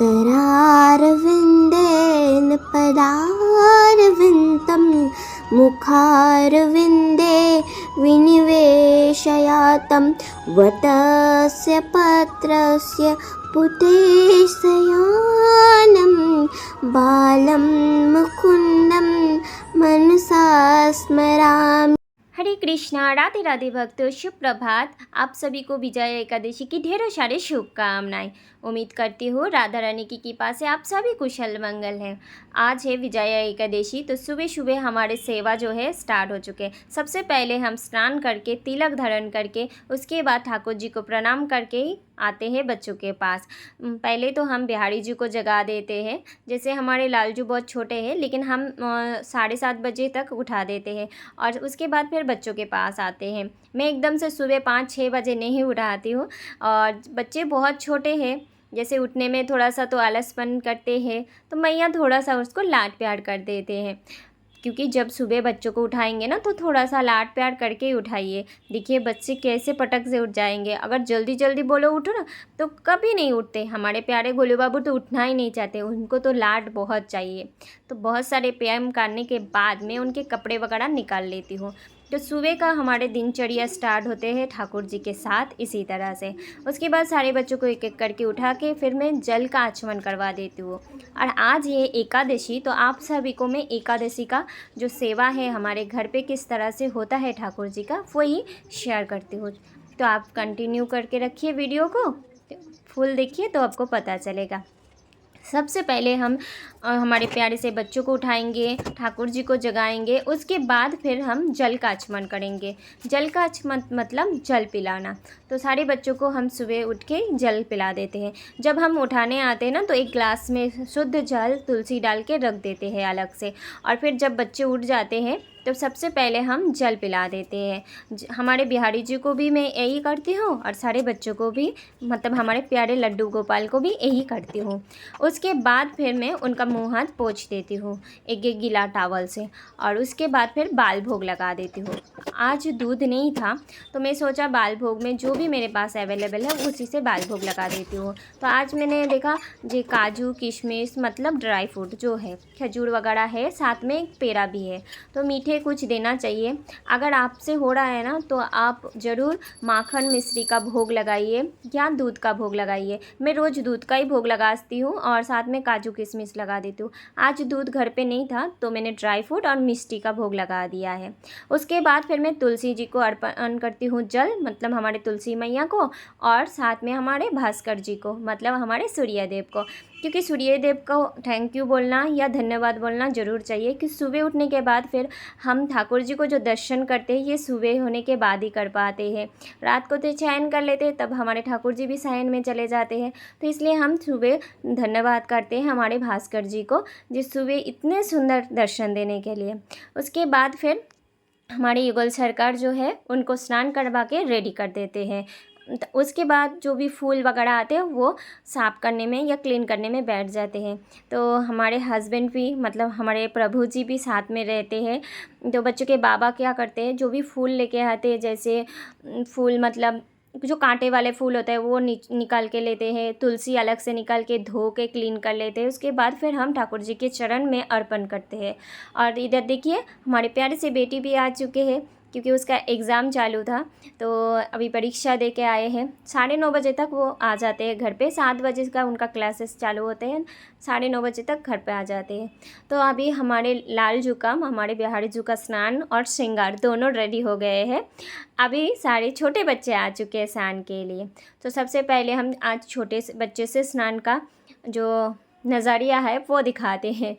करारविन्देन पदारविन्दं मुखारविन्दे विनिवेशयातं वटस्य पत्रस्य पुटेशयानं बालं मुकुन्दं मनसा स्मरामि। हरे कृष्णा, राधे राधे भक्तों, शुभ प्रभात। आप सभी को विजया एकादशी की ढेरों सारे शुभकामनाएं। उम्मीद करती हूँ राधा रानी की कृपा से आप सभी कुशल मंगल हैं। आज है विजया एकादशी, तो सुबह सुबह हमारे सेवा जो है स्टार्ट हो चुके हैं। सबसे पहले हम स्नान करके तिलक धारण करके उसके बाद ठाकुर जी को प्रणाम करके ही आते हैं बच्चों के पास। पहले तो हम बिहारी जी को जगा देते हैं। जैसे हमारे लालजू बहुत छोटे हैं, लेकिन हम 7:30 बजे तक उठा देते हैं और उसके बाद फिर बच्चों के पास आते हैं। मैं एकदम से सुबह 5-6 बजे नहीं उठाती हूँ और बच्चे बहुत छोटे हैं, जैसे उठने में थोड़ा सा तो आलसपन करते हैं, तो मैया थोड़ा सा उसको लाड प्यार कर देते हैं। क्योंकि जब सुबह बच्चों को उठाएंगे ना तो थोड़ा सा लाड प्यार करके ही उठाइए। देखिए बच्चे कैसे पटक से उठ जाएंगे। अगर जल्दी जल्दी बोलो उठो ना तो कभी नहीं उठते। हमारे प्यारे गोलू बाबू तो उठना ही नहीं चाहते, उनको तो लाड बहुत चाहिए। तो बहुत सारे प्यार करने के बाद मैं उनके कपड़े वगैरह निकाल लेती हूँ। तो सुबह का हमारे दिनचर्या स्टार्ट होते हैं ठाकुर जी के साथ इसी तरह से। उसके बाद सारे बच्चों को एक एक करके उठा के फिर मैं जल का आचमन करवा देती हूँ। और आज ये एकादशी, तो आप सभी को मैं एकादशी का जो सेवा है हमारे घर पे किस तरह से होता है ठाकुर जी का, वही शेयर करती हूँ। तो आप कंटिन्यू करके रखिए वीडियो को, फुल देखिए तो आपको पता चलेगा। सबसे पहले हम हमारे प्यारे से बच्चों को उठाएंगे, ठाकुर जी को जगाएंगे, उसके बाद फिर हम जल का आचमन करेंगे। जल का आचमन मतलब जल पिलाना। तो सारे बच्चों को हम सुबह उठ के जल पिला देते हैं। जब हम उठाने आते हैं ना तो एक ग्लास में शुद्ध जल तुलसी डाल के रख देते हैं अलग से, और फिर जब बच्चे उठ जाते हैं तो सबसे पहले हम जल पिला देते हैं। हमारे बिहारी जी को भी मैं यही करती हूँ और सारे बच्चों को भी, मतलब हमारे प्यारे लड्डू गोपाल को भी यही करती हूँ। उसके बाद फिर मैं उनका मुँह हाथ पोंछ देती हूँ एक एक गीला टावल से, और उसके बाद फिर बाल भोग लगा देती हूँ। आज दूध नहीं था तो मैं सोचा बाल भोग में जो भी मेरे पास अवेलेबल है उसी से बाल भोग लगा देती हूँ। तो आज मैंने देखा जी काजू किशमिश मतलब ड्राई फ्रूट जो है, खजूर वगैरह है, साथ में एक पेड़ा भी है। तो मीठे कुछ देना चाहिए। अगर आपसे हो रहा है ना तो आप ज़रूर माखन मिश्री का भोग लगाइए या दूध का भोग लगाइए। मैं रोज़ दूध का ही भोग लगाती हूँ और साथ में काजू किशमिश लगा देती हूँ। आज दूध घर पे नहीं था तो मैंने ड्राई फ्रूट और मिष्टी का भोग लगा दिया है। उसके बाद फिर मैं तुलसी जी को अर्पण करती हूँ जल, मतलब हमारे तुलसी मैया को, और साथ में हमारे भास्कर जी को, मतलब हमारे सूर्यदेव को। क्योंकि सूर्यदेव को थैंक यू बोलना या धन्यवाद बोलना ज़रूर चाहिए कि सुबह उठने के बाद फिर हम ठाकुर जी को जो दर्शन करते हैं ये सुबह होने के बाद ही कर पाते हैं। रात को तो शयन कर लेते हैं, तब हमारे ठाकुर जी भी शयन में चले जाते हैं। तो इसलिए हम सुबह धन्यवाद करते हैं हमारे भास्कर जी को, जिस सुबह इतने सुंदर दर्शन देने के लिए। उसके बाद फिर हमारे युगल सरकार जो है उनको स्नान करवा के रेडी कर देते हैं। उसके बाद जो भी फूल वगैरह आते हैं वो साफ़ करने में या क्लीन करने में बैठ जाते हैं। तो हमारे हस्बैंड भी, मतलब हमारे प्रभु जी भी साथ में रहते हैं। तो बच्चों के बाबा क्या करते हैं, जो भी फूल लेके आते हैं, जैसे फूल मतलब जो कांटे वाले फूल होते हैं वो निकाल के लेते हैं, तुलसी अलग से निकाल के धो के क्लीन कर लेते हैं। उसके बाद फिर हम ठाकुर जी के चरण में अर्पण करते हैं। और इधर देखिए हमारे प्यारे से बेटी भी आ चुके हैं, क्योंकि उसका एग्ज़ाम चालू था तो अभी परीक्षा दे के आए हैं। 9:30 बजे तक वो आ जाते हैं घर पे, 7 बजे का उनका क्लासेस चालू होते हैं, 9:30 बजे तक घर पे आ जाते हैं। तो अभी हमारे लाल जू का, हमारे बिहारी जू का स्नान और श्रृंगार दोनों रेडी हो गए हैं। अभी सारे छोटे बच्चे आ चुके हैं स्नान के लिए। तो सबसे पहले हम आज छोटे से बच्चे से स्नान का जो नज़रिया है वो दिखाते हैं।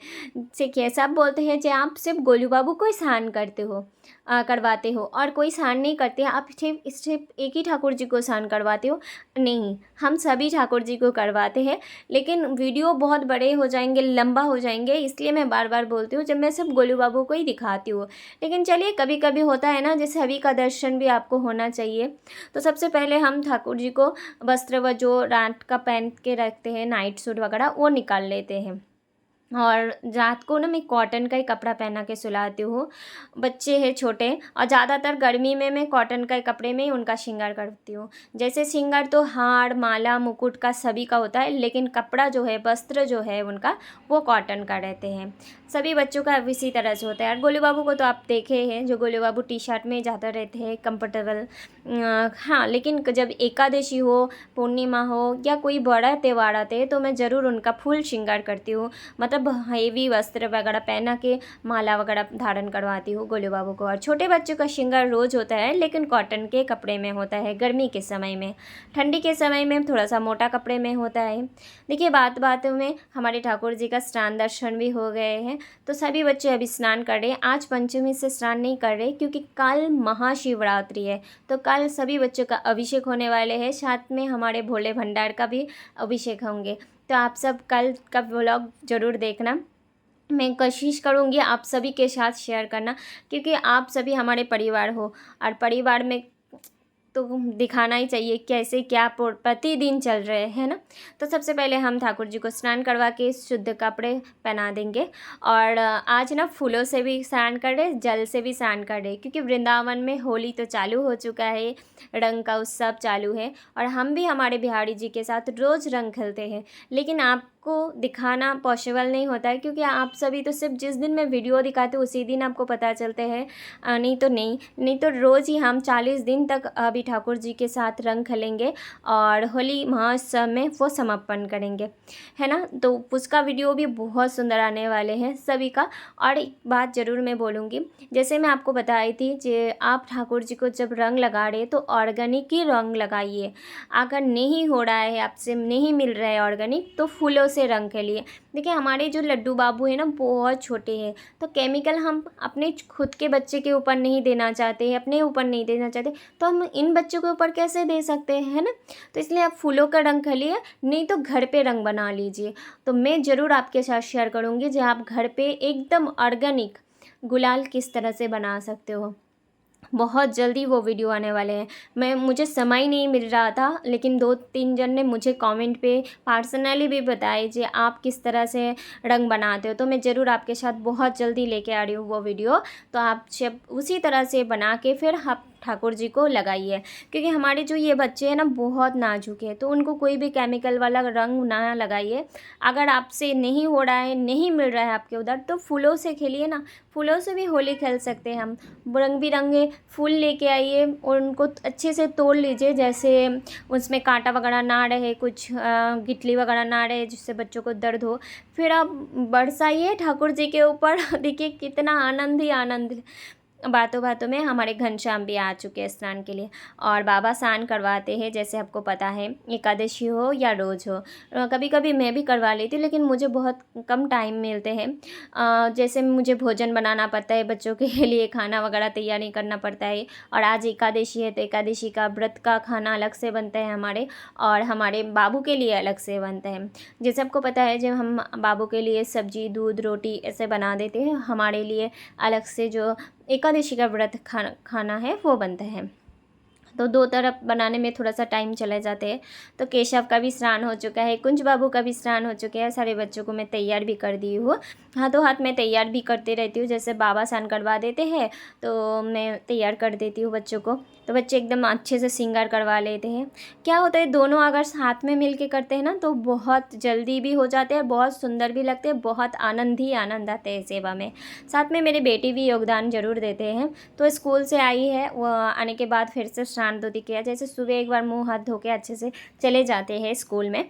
से कैसा बोलते हैं कि आप सिर्फ गोलू बाबू को ही स्नान करते हो, करवाते हो और कोई स्नान नहीं करते, आप सिर्फ एक ही ठाकुर जी को स्नान करवाते हो। नहीं, हम सभी ठाकुर जी को करवाते हैं, लेकिन वीडियो बहुत बड़े हो जाएंगे, लंबा हो जाएंगे, इसलिए मैं बार बार बोलती हूँ जब मैं सिर्फ गोलू बाबू को ही दिखाती हूँ। लेकिन चलिए कभी कभी होता है ना, जैसे सभी का दर्शन भी आपको होना चाहिए। तो सबसे पहले हम ठाकुर जी को वस्त्र व जो रात का पहन के रखते हैं नाइट सूट वगैरह वो निकाल लेते हैं। और रात को ना मैं कॉटन का ही कपड़ा पहना के सुलाती हूँ। बच्चे हैं छोटे, और ज़्यादातर गर्मी में मैं कॉटन के कपड़े में ही उनका श्रृंगार करती हूँ। जैसे श्रृंगार तो हार, माला, मुकुट का सभी का होता है, लेकिन कपड़ा जो है, वस्त्र जो है उनका, वो कॉटन का रहते हैं। सभी बच्चों का इसी तरह से होता है। और गोलू बाबू को तो आप देखे हैं, जो गोलू बाबू टी शर्ट में ज़्यादा रहते हैं, कंफर्टेबल। हाँ, लेकिन जब एकादशी हो, पूर्णिमा हो या कोई बड़ा त्यौहार आते हैं तो मैं ज़रूर उनका फुल श्रृंगार करती हूँ। मतलब हेवी वस्त्र वगैरह पहना के माला वगैरह धारण करवाती हूँ गोलू बाबू को। और छोटे बच्चों का श्रृंगार रोज़ होता है, लेकिन कॉटन के कपड़े में होता है गर्मी के समय में। ठंडी के समय में थोड़ा सा मोटा कपड़े में होता है। देखिए, बात बात में हमारे ठाकुर जी का स्नान दर्शन भी हो गए हैं, तो सभी बच्चे अभी स्नान कर रहे हैं। आज पंचमी से स्नान नहीं कर रहे, क्योंकि कल महाशिवरात्रि है, तो कल सभी बच्चों का अभिषेक होने वाले हैं। साथ में हमारे भोले भंडार का भी अभिषेक होंगे। तो आप सब कल का व्लॉग ज़रूर देखना। मैं कोशिश करूँगी आप सभी के साथ शेयर करना, क्योंकि आप सभी हमारे परिवार हो, और परिवार में तो दिखाना ही चाहिए कैसे क्या प्रतिदिन चल रहे हैं ना। तो सबसे पहले हम ठाकुर जी को स्नान करवा के शुद्ध कपड़े पहना देंगे। और आज ना फूलों से भी स्नान कर रहे, जल से भी स्नान कर रहे, क्योंकि वृंदावन में होली तो चालू हो चुका है, रंग का उत्सव चालू है। और हम भी हमारे बिहारी जी के साथ रोज़ रंग खेलते हैं, लेकिन आपको दिखाना पॉसिबल नहीं होता है, क्योंकि आप सभी तो सिर्फ जिस दिन मैं वीडियो दिखाती हूँ उसी दिन आपको पता चलते हैं। नहीं तो रोज़ ही हम 40 दिन तक अभी ठाकुर जी के साथ रंग खेलेंगे और होली महोत्सव में वो समापन करेंगे, है ना। तो उसका वीडियो भी बहुत सुंदर आने वाले हैं सभी का। और एक बात ज़रूर मैं बोलूँगी, जैसे मैं आपको बताई थी कि आप ठाकुर जी को जब रंग लगा रहे तो ऑर्गेनिक ही रंग लगाइए। अगर नहीं हो रहा है, आपसे नहीं मिल रहा है ऑर्गेनिक, तो फूलों से रंग खेलिए। देखिए, हमारे जो लड्डू बाबू हैं ना, बहुत छोटे हैं, तो केमिकल हम अपने खुद के बच्चे के ऊपर नहीं देना चाहते, अपने ऊपर नहीं देना चाहते, तो हम इन बच्चों के ऊपर कैसे दे सकते हैं, है ना। तो इसलिए आप फूलों का रंग खेलिए, नहीं तो घर पे रंग बना लीजिए। तो मैं ज़रूर आपके साथ शेयर करूँगी जो आप घर पे एकदम ऑर्गेनिक गुलाल किस तरह से बना सकते हो। बहुत जल्दी वो वीडियो आने वाले हैं। मुझे समय नहीं मिल रहा था, लेकिन 2-3 जन ने मुझे कमेंट पे पर्सनली भी बताए कि आप किस तरह से रंग बनाते हो। तो मैं ज़रूर आपके साथ बहुत जल्दी लेके आ रही हूँ वो वीडियो। तो आप जब उसी तरह से बना के फिर आप ठाकुर जी को लगाइए, क्योंकि हमारे जो ये बच्चे हैं ना बहुत नाजुक है, तो उनको कोई भी केमिकल वाला रंग ना लगाइए। अगर आपसे नहीं हो रहा है, नहीं मिल रहा है आपके उधर, तो फूलों से खेलिए ना। फूलों से भी होली खेल सकते हैं हम। रंग बिरंगे फूल लेके आइए और उनको अच्छे से तोड़ लीजिए, जैसे उसमें कांटा वगैरह ना रहे, कुछ गिटली वगैरह ना रहे जिससे बच्चों को दर्द हो। फिर आप बरसाइए ठाकुर जी के ऊपर। देखिए कितना आनंद ही आनंद। बातों बातों में हमारे घनश्याम भी आ चुके हैं स्नान के लिए, और बाबा स्नान करवाते हैं। जैसे आपको पता है, एकादशी हो या रोज़ हो, कभी कभी मैं भी करवा लेती हूँ, लेकिन मुझे बहुत कम टाइम मिलते हैं। जैसे मुझे भोजन बनाना पड़ता है, बच्चों के लिए खाना वगैरह तैयारी करना पड़ता है। और आज एकादशी है, तो एकादशी का व्रत का खाना अलग से बनता है हमारे, और हमारे बाबू के लिए अलग से बनता है। जैसे आपको पता है, जब हम बाबू के लिए सब्जी, दूध, रोटी ऐसे बना देते हैं, हमारे लिए अलग से जो एकादशी का व्रत खाना है वो बनता है। तो दो तरफ बनाने में थोड़ा सा टाइम चले जाते हैं। तो केशव का भी स्नान हो चुका है, कुंज बाबू का भी स्नान हो चुका है। सारे बच्चों को मैं तैयार भी कर दी हूँ, हाथों हाथ मैं तैयार भी करते रहती हूँ। जैसे बाबा स्नान करवा देते हैं तो मैं तैयार कर देती हूँ बच्चों को, तो बच्चे एकदम अच्छे से श्रृंगार करवा लेते हैं। क्या होता है, दोनों अगर साथ में मिल के करते हैं ना, तो बहुत जल्दी भी हो जाते हैं, बहुत सुंदर भी लगते हैं, बहुत आनंद ही आनंद आते हैं सेवा में। साथ में मेरी बेटी भी योगदान ज़रूर देते हैं। तो स्कूल से आई है, वो आने के बाद फिर से स्नान धोती किया। जैसे सुबह एक बार मुंह हाथ धो के अच्छे से चले जाते हैं स्कूल में,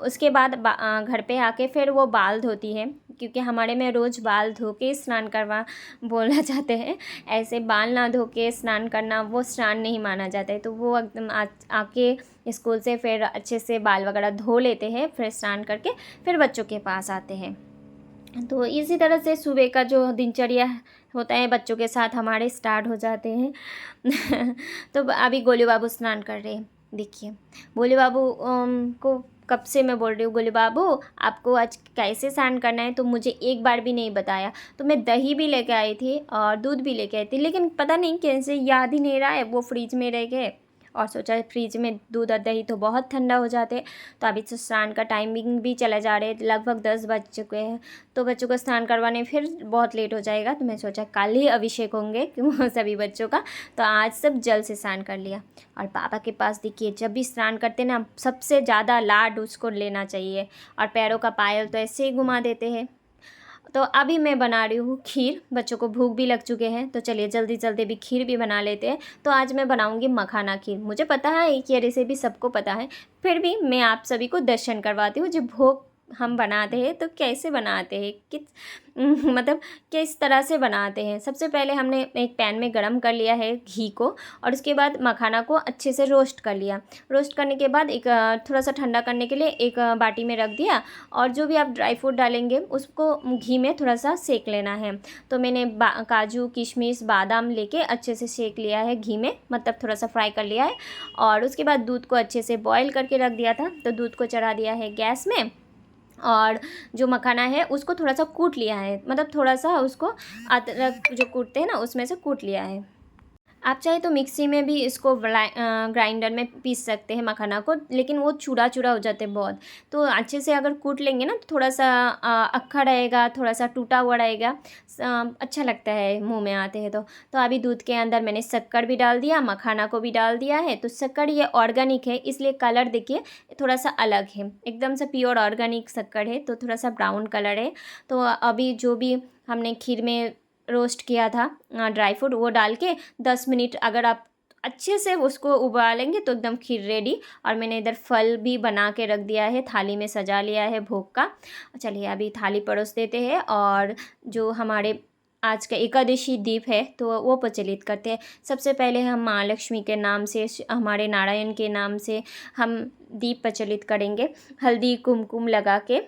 उसके बाद घर पे आके फिर वो बाल धोती है, क्योंकि हमारे में रोज़ बाल धो के स्नान करवा बोलना चाहते हैं। ऐसे बाल ना धो के स्नान करना वो स्नान नहीं माना जाता है। तो वो एकदम आके स्कूल से फिर अच्छे से बाल वगैरह धो लेते हैं, फिर स्नान करके फिर बच्चों के पास आते हैं। तो इसी तरह से सुबह का जो दिनचर्या होता है बच्चों के साथ हमारे स्टार्ट हो जाते हैं। तो अभी गोलू बाबू स्नान कर रहे हैं। देखिए, गोलू बाबू को कब से मैं बोल रही हूँ, गोलू बाबू आपको आज कैसे स्नान करना है, तो मुझे एक बार भी नहीं बताया। तो मैं दही भी लेके आई थी और दूध भी लेके आई थी, लेकिन पता नहीं कैसे याद ही नहीं रहा है, वो फ्रिज में रह गए और सोचा फ्रिज में दूध और दही तो बहुत ठंडा हो जाते, तो अभी तो स्नान का टाइमिंग भी चला जा रहे, लगभग 10 बज चुके हैं, तो बच्चों को स्नान करवाने फिर बहुत लेट हो जाएगा, तो मैं सोचा कल ही अभिषेक होंगे क्यों सभी बच्चों का, तो आज सब जल से स्नान कर लिया। और पापा के पास देखिए जब भी स्नान करते ना सबसे ज़्यादा लाड उसको लेना चाहिए, और पैरों का पायल तो ऐसे ही घुमा देते हैं। तो अभी मैं बना रही हूँ खीर, बच्चों को भूख भी लग चुके हैं, तो चलिए जल्दी जल्दी भी खीर भी बना लेते हैं। तो आज मैं बनाऊँगी मखाना खीर। मुझे पता है कि ये रेसिपी सबको पता है, फिर भी मैं आप सभी को दर्शन करवाती हूँ जो भोग हम बनाते हैं तो कैसे बनाते हैं, किस मतलब किस तरह से बनाते हैं। सबसे पहले हमने एक पैन में गरम कर लिया है घी को, और उसके बाद मखाना को अच्छे से रोस्ट कर लिया। रोस्ट करने के बाद एक थोड़ा सा ठंडा करने के लिए एक बाटी में रख दिया, और जो भी आप ड्राई फ्रूट डालेंगे उसको घी में थोड़ा सा सेक लेना है। तो मैंने काजू किशमिश बादाम लेके अच्छे से सेक लिया है घी में, मतलब थोड़ा सा फ्राई कर लिया है। और उसके बाद दूध को अच्छे से बॉईल करके रख दिया था, तो दूध को चढ़ा दिया है गैस में, और जो मखाना है उसको थोड़ा सा कूट लिया है, मतलब थोड़ा सा उसको अदरक जो कूटते हैं ना उसमें से कूट लिया है। आप चाहे तो मिक्सी में भी इसको ग्राइंडर में पीस सकते हैं मखाना को, लेकिन वो चूड़ा चूड़ा हो जाते हैं बहुत, तो अच्छे से अगर कूट लेंगे ना तो थोड़ा सा अक्खा रहेगा, थोड़ा सा टूटा हुआ रहेगा, अच्छा लगता है मुंह में आते हैं। तो अभी दूध के अंदर मैंने शक्कर भी डाल दिया, मखाना को भी डाल दिया है। तो शक्कर ये ऑर्गेनिक है, इसलिए कलर देखिए थोड़ा सा अलग है, एकदम से प्योर ऑर्गेनिक शक्कर है, तो थोड़ा सा ब्राउन कलर है। तो अभी जो भी हमने खीर में रोस्ट किया था ड्राई फ्रूट, वो डाल के 10 मिनट अगर आप अच्छे से उसको उबालेंगे तो एकदम खीर रेडी। और मैंने इधर फल भी बना के रख दिया है, थाली में सजा लिया है भोग का। चलिए अभी थाली परोस देते हैं, और जो हमारे आज का एकादशी दीप है तो वो प्रज्वलित करते हैं। सबसे पहले हम माँ लक्ष्मी के नाम से, हमारे नारायण के नाम से हम दीप प्रज्वलित करेंगे, हल्दी कुमकुम लगा के,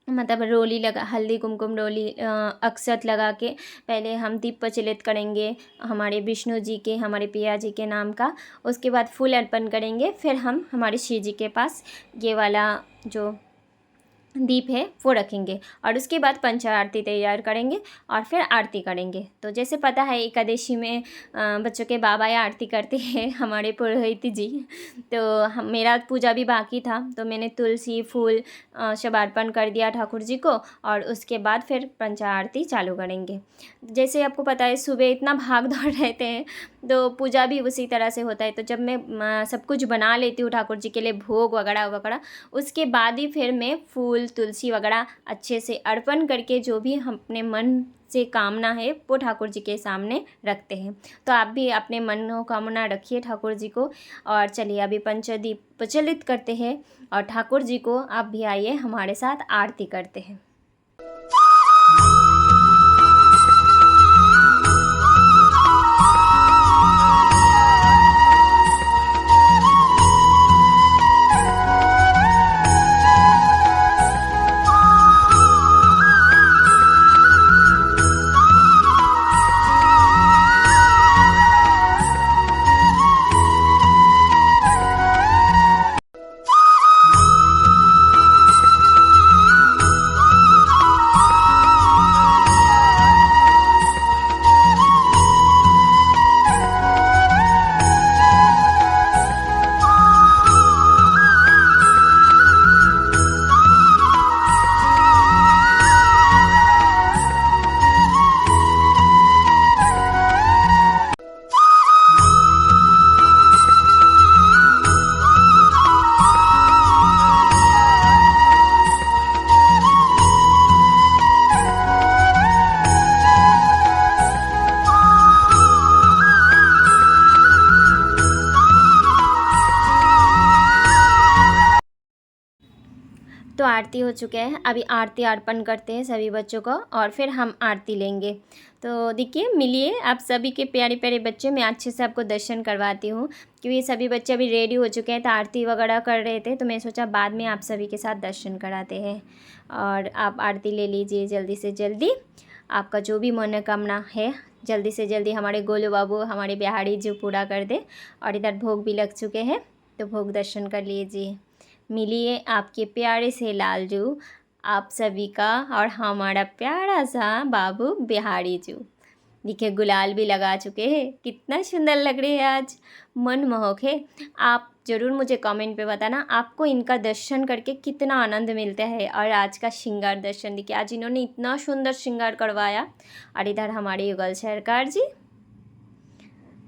मतलब रोली लगा, हल्दी कुमकुम रोली अक्षत लगा के पहले हम दीप प्रज्वलित करेंगे हमारे विष्णु जी के, हमारे पिया जी के नाम का। उसके बाद फूल अर्पण करेंगे, फिर हम हमारे शिव जी के पास ये वाला जो दीप है वो रखेंगे, और उसके बाद पंच आरती तैयार करेंगे और फिर आरती करेंगे। तो जैसे पता है एकादशी में बच्चों के बाबा या आरती करते हैं हमारे पुरोहित जी, तो मेरा पूजा भी बाकी था, तो मैंने तुलसी फूल सब अर्पण कर दिया ठाकुर जी को, और उसके बाद फिर पंच आरती चालू करेंगे। जैसे आपको पता है सुबह इतना भाग दौड़ रहते हैं, तो पूजा भी उसी तरह से होता है। तो जब मैं सब कुछ बना लेती हूँ ठाकुर जी के लिए भोग वगैरह वगैरह, उसके बाद ही फिर मैं फूल तुलसी वगैरह अच्छे से अर्पण करके जो भी हम अपने मन से कामना है वो ठाकुर जी के सामने रखते हैं। तो आप भी अपने मनोकामना रखिए ठाकुर जी को। और चलिए अभी पंचदीप प्रज्वलित करते हैं, और ठाकुर जी को आप भी आइए हमारे साथ आरती करते हैं। तो आरती हो चुके हैं, अभी आरती अर्पण करते हैं सभी बच्चों को, और फिर हम आरती लेंगे। तो देखिए मिलिए आप सभी के प्यारे प्यारे बच्चे, मैं अच्छे से आपको दर्शन करवाती हूँ, क्योंकि सभी बच्चे अभी रेडी हो चुके हैं, तो आरती वगैरह कर रहे थे, तो मैं सोचा बाद में आप सभी के साथ दर्शन कराते हैं। और आप आरती ले लीजिए जल्दी से जल्दी, आपका जो भी मनोकामना है जल्दी से जल्दी हमारे गोलू बाबू, हमारे बिहारी जी पूरा कर दे। और इधर भोग भी लग चुके हैं, तो भोग दर्शन कर लीजिए। मिलिए आपके प्यारे से लालजू आप सभी का, और हमारा प्यारा सा बाबू बिहारी जू। देखिए गुलाल भी लगा चुके हैं, कितना सुंदर लग रहे हैं आज, मनमोहक है। आप ज़रूर मुझे कमेंट पे बताना आपको इनका दर्शन करके कितना आनंद मिलता है। और आज का श्रृंगार दर्शन देखिए, आज इन्होंने इतना सुंदर श्रृंगार करवाया। और इधर हमारे युगल सरकार जी,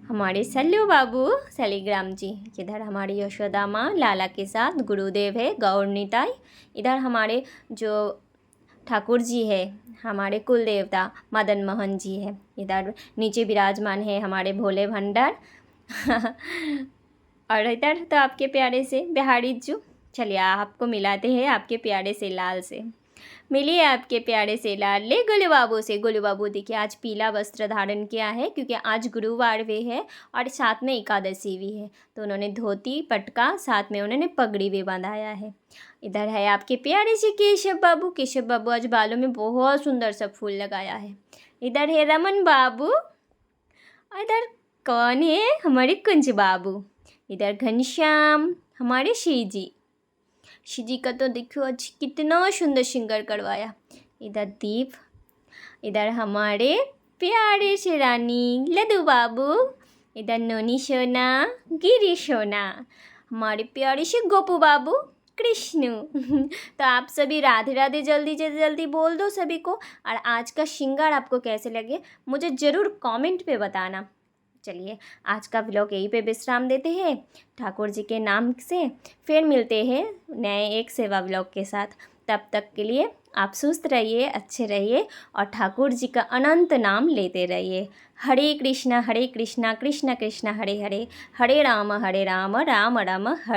हमारे सल्लू बाबू शालिग्राम जी, इधर हमारी यशोदा माँ लाला के साथ गुरुदेव है गौर निताई। इधर हमारे जो ठाकुर जी है, हमारे कुल देवता मदन मोहन जी है। इधर नीचे विराजमान है हमारे भोले भंडार और इधर तो आपके प्यारे से बिहारी जू। चलिए आपको मिलाते हैं आपके प्यारे से लाल से। मिलिए आपके प्यारे से लाडले गोलू बाबू से। गोलू बाबू देखिए आज पीला वस्त्र धारण किया है क्योंकि आज गुरुवार भी है और साथ में एकादशी भी है, तो उन्होंने धोती पटका साथ में उन्होंने पगड़ी भी बांधाया है। इधर है आपके प्यारे से केशव बाबू। केशव बाबू आज बालों में बहुत सुंदर सा फूल लगाया है। इधर है रमन बाबू। इधर कौन है? हमारे कुंज बाबू। इधर घनश्याम, हमारे शिव जी का तो देखो आज कितना सुंदर श्रृंगार करवाया। इधर दीप, इधर हमारे प्यारे से रानी लड्डू बाबू। इधर नोनी सोना, गिरी सोना, हमारे प्यारे से गोपू बाबू कृष्णु। तो आप सभी राधे राधे जल्दी से जल्दी बोल दो सभी को। और आज का श्रृंगार आपको कैसे लगे मुझे ज़रूर कमेंट पे बताना। चलिए आज का व्लॉग यहीं पे विश्राम देते हैं ठाकुर जी के नाम से। फिर मिलते हैं नए एक सेवा व्लॉग के साथ। तब तक के लिए आप सुस्त रहिए, अच्छे रहिए और ठाकुर जी का अनंत नाम लेते रहिए। हरे कृष्णा कृष्ण कृष्ण हरे हरे, हरे राम राम राम हरे।